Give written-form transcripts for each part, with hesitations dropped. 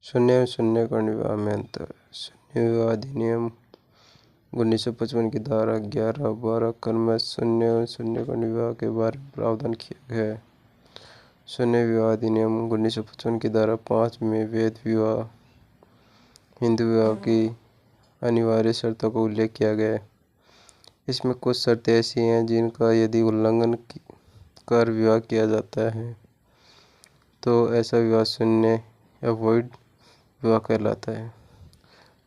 शून्य एवं शून्य कर्ण विवाह में अंतर। शून्य विवाह अधिनियम 1955 की धारा 11-12 क्रमशः शून्य एवं शून्य कर्ण विवाह के बारे में प्रावधान किया गया है। शून्य विवाह अधिनियम 1955 की धारा 5 में वैध विवाह हिंदू विवाह की अनिवार्य शर्तों का उल्लेख किया गया है। इसमें कुछ शर्तें ऐसी हैं जिनका यदि उल्लंघन कर विवाह किया जाता है तो ऐसा विवाह शून्य या वॉइड विवाह कहलाता है।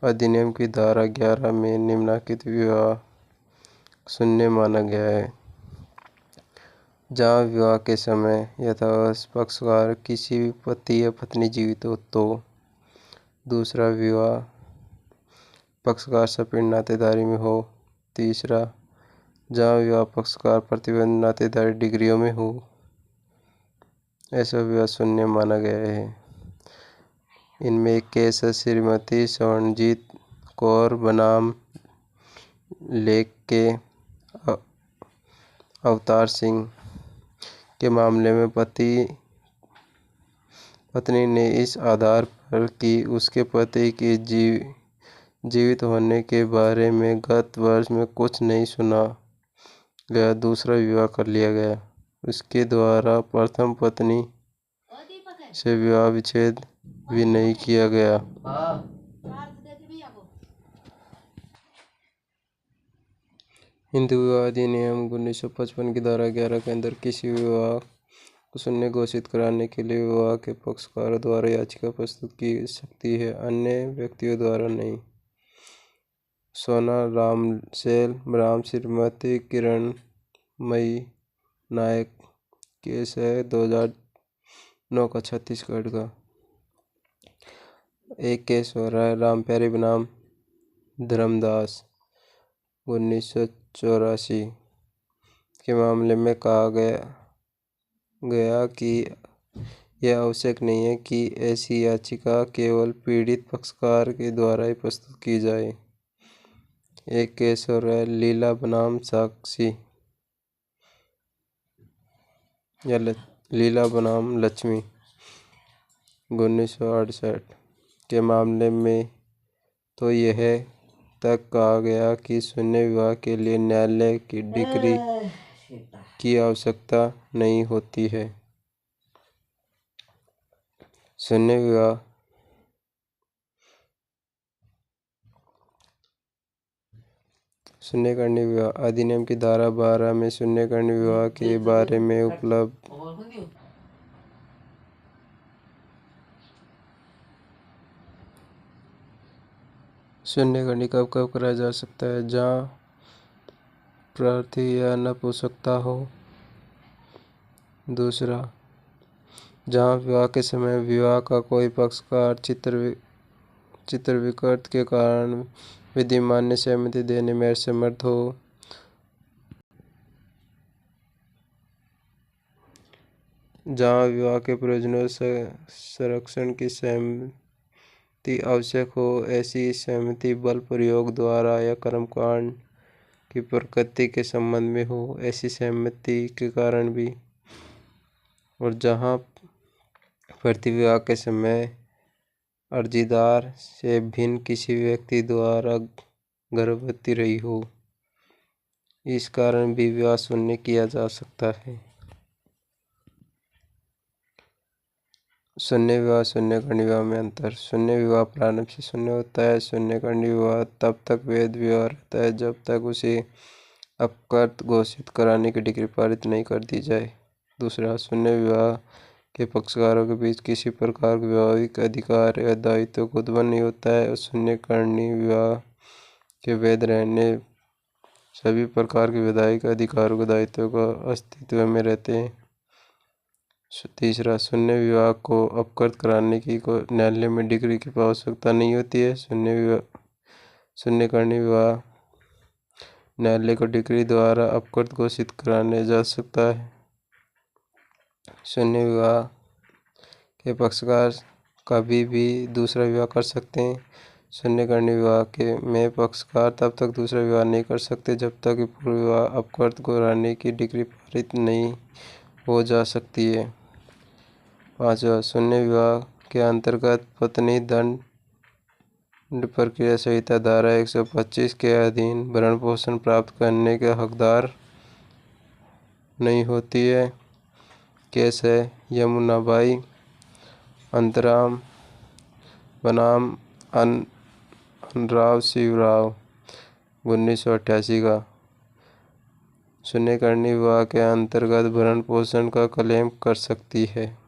अधिनियम की धारा 11 में निम्नलिखित विवाह शून्य माना गया है। जहाँ विवाह के समय यथा पक्षकार किसी भी पति या पत्नी जीवित हो तो। दूसरा, विवाह पक्षकार सपिंड नातेदारी में हो। तीसरा, जहाँ विवाह पक्षकार प्रतिबंध नातेदारी डिग्रियों में हो, ऐसा विवाह शून्य माना गया है। इनमें एक केस है श्रीमती स्वर्णजीत कौर बनाम लेक के अवतार सिंह के मामले में पत्नी ने इस आधार पर कि उसके पति के जीवित होने के बारे में गत वर्ष में कुछ नहीं सुना गया दूसरा विवाह कर लिया गया। उसके द्वारा प्रथम पत्नी से विवाह विच्छेद भी नहीं किया गया। हिंदू विवाह अधिनियम 1955 की धारा 11 के अंदर किसी विवाह को शून्य घोषित कराने के लिए विवाह के पक्षकारों द्वारा याचिका प्रस्तुत की सकती है, अन्य व्यक्तियों द्वारा नहीं। सोना रामसेल राम श्रीमती किरणमयी नायक केस है 2009 का छत्तीसगढ़ का। एक केस हो रहा है राम प्यारे बनाम धर्मदास 1984 के मामले में कहा गया कि यह आवश्यक नहीं है कि ऐसी याचिका केवल पीड़ित पक्षकार के द्वारा ही प्रस्तुत की जाए। एक केस हो रहा है लीला बनाम साक्षी या लीला बनाम लक्ष्मी 1968 के मामले में तो यह तक कहा गया कि शून्य विवाह के लिए न्यायालय की डिग्री की आवश्यकता नहीं होती है। शून्य विवाह शून्य कर्ण विवाह अधिनियम की धारा 12 में शून्य कर्ण विवाह के बारे में उपलब्ध शून्य कर्ण कब कब कराया जा सकता है? जहाँ प्रार्थी या नपुंसकता हो। दूसरा, जहाँ विवाह के समय विवाह का कोई पक्षकार चित्र विकृत के कारण विधिमान्य सहमति देने में असमर्थ हो। जहाँ विवाह के प्रयोजनों से संरक्षण की सहमति आवश्यक हो, ऐसी सहमति बल प्रयोग द्वारा या कर्मकांड की प्रकृति के संबंध में हो, ऐसी सहमति के कारण भी। और जहाँ प्रतिविवाह के समय अर्जीदार से भिन्न किसी व्यक्ति द्वारा गर्भवती रही हो, इस कारण भी विवाह शून्य किया जा सकता है। शून्य विवाह शून्य कर्ण विवाह में अंतर। शून्य विवाह प्रारंभ से शून्य होता है। शून्य कर्ण विवाह तब तक वैध विवाह रहता है जब तक उसे अपकृत घोषित कराने की डिग्री पारित नहीं कर दी जाए। दूसरा, शून्य विवाह के पक्षकारों के बीच किसी प्रकार के वैवाहिक अधिकार या दायित्व का उत्पन्न नहीं होता है और शून्य कर्ण विवाह के वैध रहने सभी प्रकार के वैवाहिक अधिकारों के दायित्व का अस्तित्व में रहते हैं। तीसरा, शून्य विवाह को अपकृत कराने की न्यायालय में डिग्री की आवश्यकता नहीं होती है। शून्य कर्ण विवाह न्यायालय को डिग्री द्वारा अपकृत घोषित कराने जा सकता है। शून्य विवाह के पक्षकार कभी भी दूसरा विवाह कर सकते हैं। शून्य कर्ण विवाह में पक्षकार तब तक दूसरा विवाह नहीं कर सकते जब तक पूर्व विवाह अपकृत कराने की डिग्री पारित नहीं हो जा सकती है। पांचवा, शून्य विवाह के अंतर्गत पत्नी दंड प्रक्रिया संहिता धारा 125 के अधीन भरण पोषण प्राप्त करने के हकदार नहीं होती है। केस है यमुनाबाई अंतराम बनाम अनराव शिवराव 1988 का। शून्यकर्णी विवाह के अंतर्गत भरण पोषण का क्लेम कर सकती है।